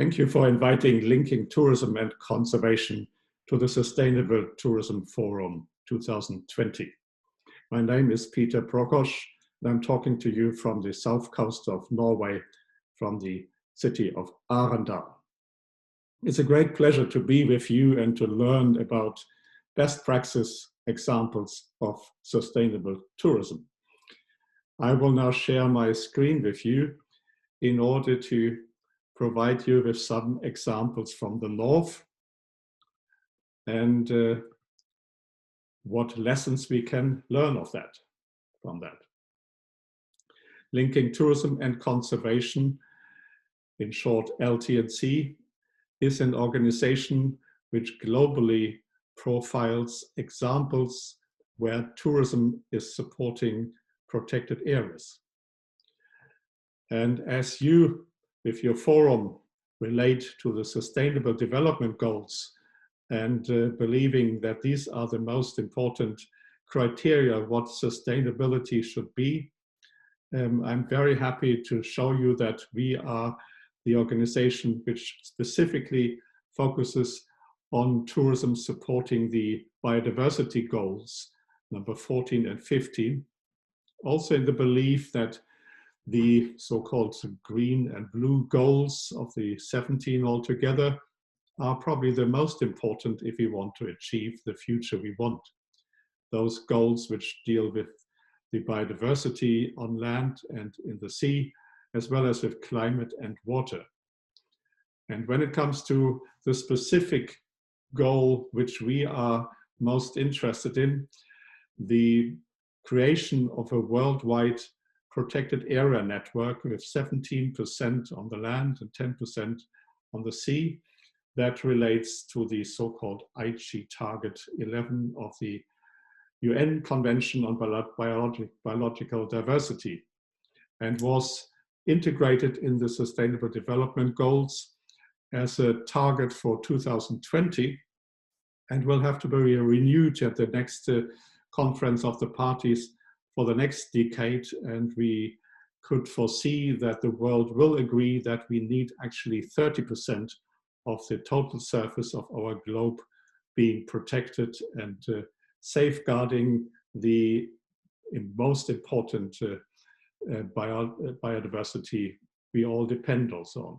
Thank you for inviting Linking Tourism and Conservation to the Sustainable Tourism Forum 2020. My name is Peter Prokosch, and I'm talking to you from the south coast of Norway, from the city of Arendal. It's a great pleasure to be with you and to learn about best practice examples of sustainable tourism. I will now share my screen with you in order to provide you with some examples from the north and what lessons we can learn from that. Linking Tourism and Conservation, in short LT&C, is an organization which globally profiles examples where tourism is supporting protected areas. And as you, with your forum, relate to the Sustainable Development Goals and believing that these are the most important criteria of what sustainability should be, I'm very happy to show you that we are the organization which specifically focuses on tourism supporting the biodiversity goals, number 14 and 15, also in the belief that the so-called green and blue goals of the 17 altogether are probably the most important if we want to achieve the future we want. Those goals which deal with the biodiversity on land and in the sea, as well as with climate and water. And when it comes to the specific goal which we are most interested in, the creation of a worldwide protected area network with 17% on the land and 10% on the sea, that relates to the so-called Aichi Target 11 of the UN Convention on Biological Diversity, and was integrated in the Sustainable Development Goals as a target for 2020, and will have to be renewed at the next conference of the parties for the next decade. And we could foresee that the world will agree that we need actually 30% of the total surface of our globe being protected and safeguarding the most important biodiversity we all depend also on.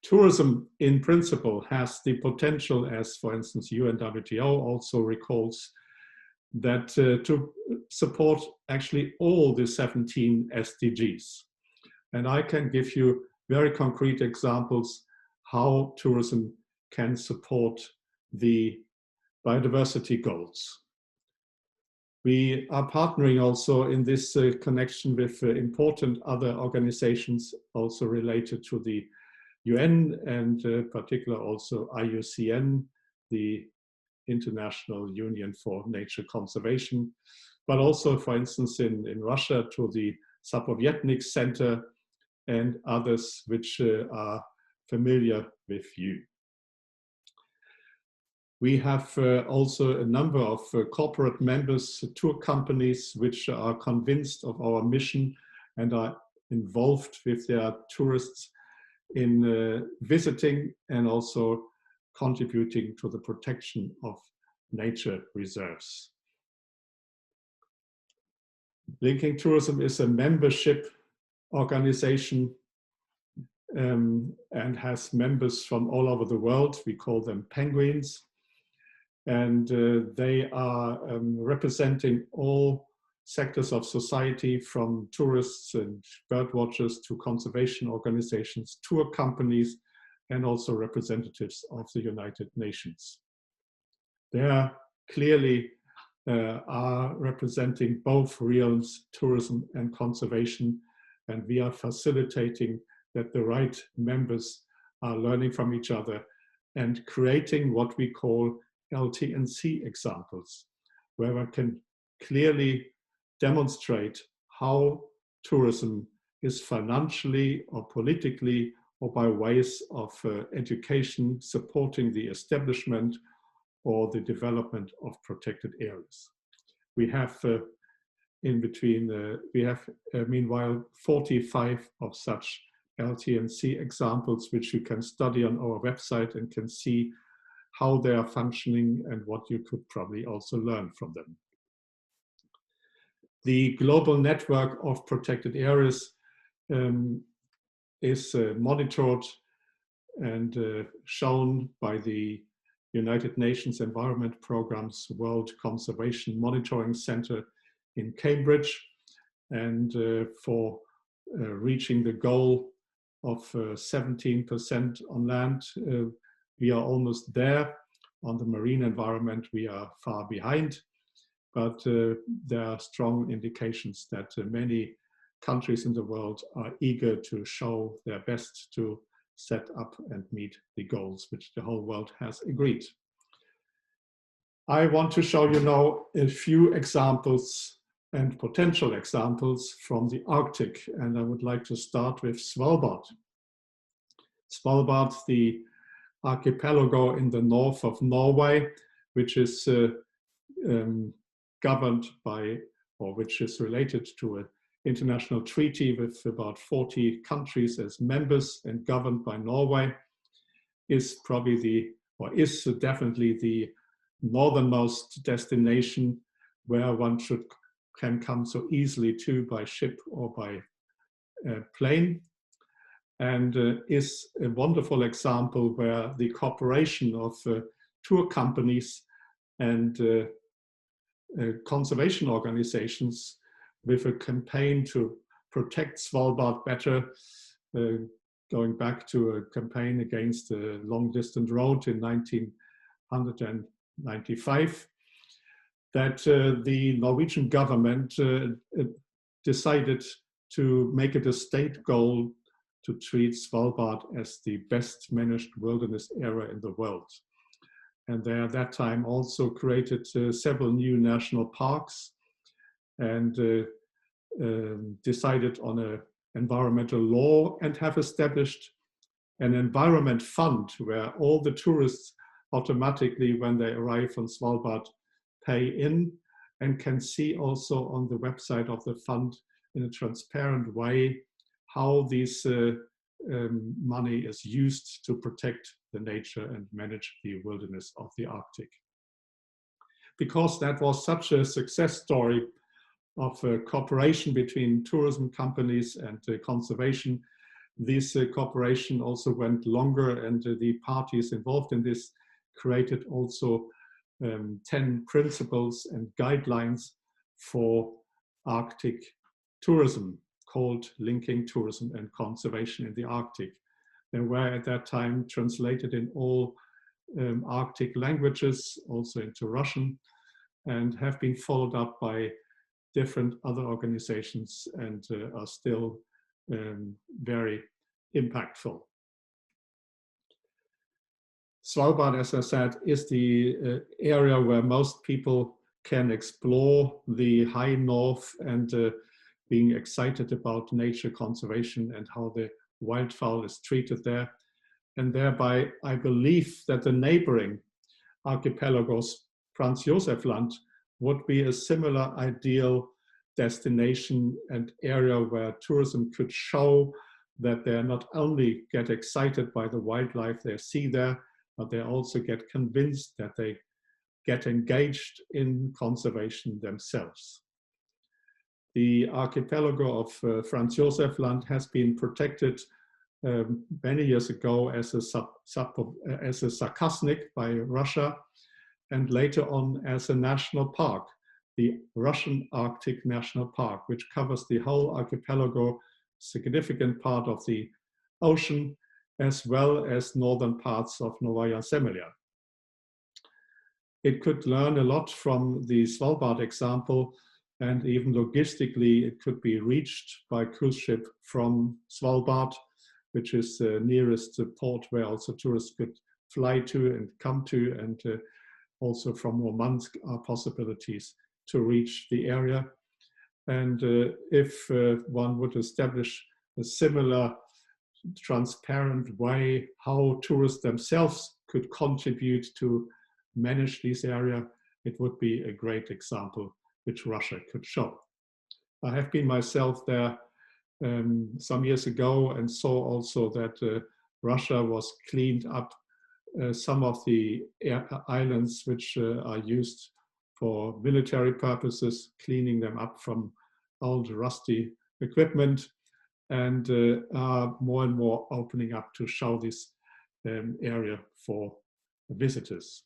Tourism in principle has the potential, as for instance UNWTO also recalls, that to support actually all the 17 SDGs. And I can give you very concrete examples how tourism can support the biodiversity goals. We are partnering also in this connection with important other organizations also related to the UN and particular also IUCN, the International Union for Nature Conservation, but also, for instance, in Russia to the Zapovietnik Center and others which are familiar with you. We have also a number of corporate members, tour companies, which are convinced of our mission and are involved with their tourists in visiting and also contributing to the protection of nature reserves. Linking Tourism is a membership organization and has members from all over the world. We call them penguins. And they are representing all sectors of society, from tourists and bird watchers to conservation organizations, tour companies, and also representatives of the United Nations. They are clearly are representing both realms, tourism and conservation, and we are facilitating that the right members are learning from each other and creating what we call LT&C examples, where one can clearly demonstrate how tourism is financially or politically or by ways of education supporting the establishment or the development of protected areas. We have meanwhile 45 of such LT&C examples, which you can study on our website and can see how they are functioning and what you could probably also learn from them. The global network of protected areas is monitored and shown by the United Nations Environment Programme's World Conservation Monitoring Center in Cambridge. And for reaching the goal of 17% on land, we are almost there. On the marine environment, we are far behind, but there are strong indications that many countries in the world are eager to show their best to set up and meet the goals which the whole world has agreed. I want to show you now a few examples and potential examples from the Arctic, and I would like to start with Svalbard. Svalbard, the archipelago in the north of Norway, which is governed by, or which is related to an international treaty with about 40 countries as members and governed by Norway, is probably the, or is definitely the northernmost destination where one can come so easily to by ship or by plane, and is a wonderful example where the cooperation of tour companies and conservation organizations with a campaign to protect Svalbard better, going back to a campaign against the long-distance road in 1995, that the Norwegian government decided to make it a state goal to treat Svalbard as the best managed wilderness area in the world. And they at that time also created several new national parks and decided on an environmental law and have established an environment fund where all the tourists automatically, when they arrive on Svalbard, pay in and can see also on the website of the fund in a transparent way how this money is used to protect the nature and manage the wilderness of the Arctic. Because that was such a success story of cooperation between tourism companies and conservation, this cooperation also went longer, and the parties involved in this created also 10 principles and guidelines for Arctic tourism, called Linking Tourism and Conservation in the Arctic. They were at that time translated in all Arctic languages, also into Russian, and have been followed up by different other organizations and are still very impactful. Svalbard, as I said, is the area where most people can explore the high north and being excited about nature conservation and how the wildfowl is treated there. And thereby, I believe that the neighboring archipelagos, Franz Josef Land, would be a similar ideal destination and area where tourism could show that they not only get excited by the wildlife they see there, but they also get convinced that they get engaged in conservation themselves. The archipelago of Franz Josef Land has been protected many years ago as a Sakasnik by Russia, and later on as a national park, the Russian Arctic National Park, which covers the whole archipelago, significant part of the ocean, as well as northern parts of Novaya Zemlya. It could learn a lot from the Svalbard example, and even logistically, it could be reached by cruise ship from Svalbard, which is the nearest port where also tourists could fly to and come to, and also from Murmansk are possibilities to reach the area. And if one would establish a similar transparent way how tourists themselves could contribute to manage this area, it would be a great example which Russia could show. I have been myself there some years ago and saw also that Russia was cleaned up some of the islands which are used for military purposes, cleaning them up from old rusty equipment, and are more and more opening up to show this area for visitors.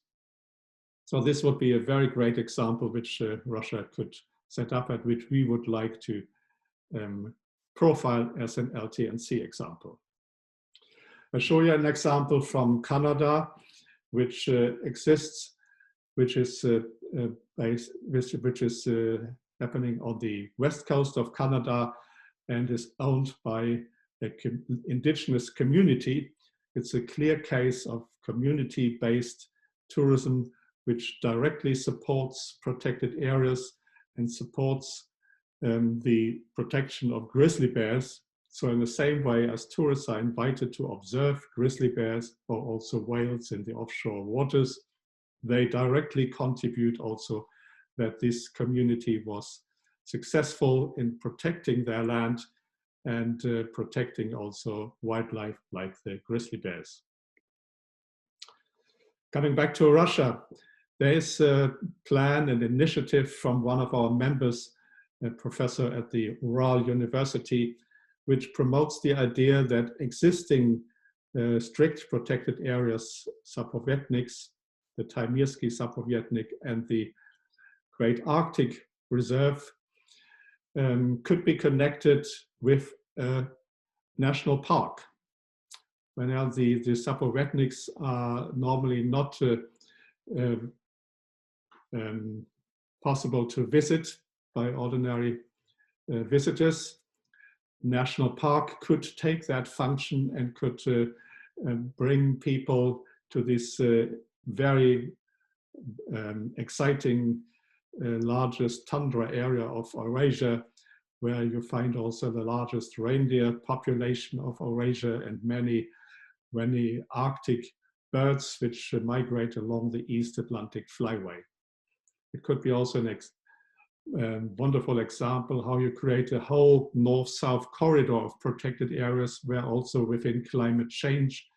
So this would be a very great example which Russia could set up and which we would like to profile as an LT&C example. I'll show you an example from Canada, which exists, which is happening on the west coast of Canada and is owned by an indigenous community. It's a clear case of community-based tourism, which directly supports protected areas and supports the protection of grizzly bears. So in the same way as tourists are invited to observe grizzly bears or also whales in the offshore waters, they directly contribute also that this community was successful in protecting their land and protecting also wildlife like the grizzly bears. Coming back to Russia, there is a plan and initiative from one of our members, a professor at the Ural University, which promotes the idea that existing strict protected areas, Zapovietniks, the Taimyrsky Zapovietnik and the Great Arctic Reserve could be connected with a national park. When the Zapovietniks are normally not possible to visit by ordinary visitors, national park could take that function and could bring people to this very exciting largest tundra area of Eurasia, where you find also the largest reindeer population of Eurasia and many Arctic birds which migrate along the East Atlantic flyway. It could be also an wonderful example how you create a whole north-south corridor of protected areas where also within climate change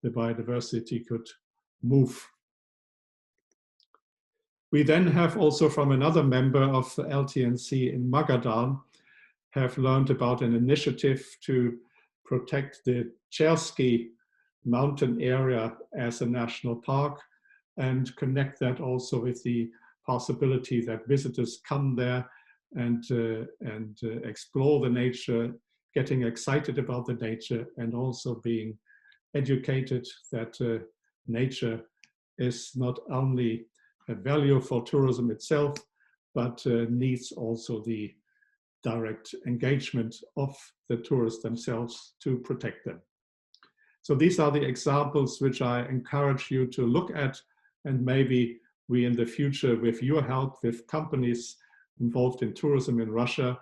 the biodiversity could move. We then have also from another member of the LT&C in Magadan have learned about an initiative to protect the Chersky mountain area as a national park and connect that also with the possibility that visitors come there and explore the nature, getting excited about the nature and also being educated that nature is not only a value for tourism itself, but needs also the direct engagement of the tourists themselves to protect them. So these are the examples which I encourage you to look at, and maybe we in the future, with your help, with companies involved in tourism in Russia,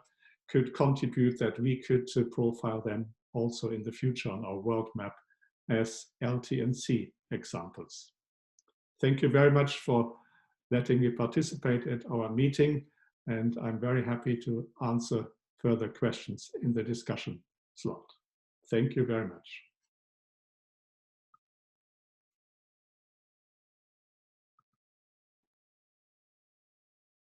could contribute that we could profile them also in the future on our world map as LT&C examples. Thank you very much for letting me participate at our meeting, and I'm very happy to answer further questions in the discussion slot. Thank you very much.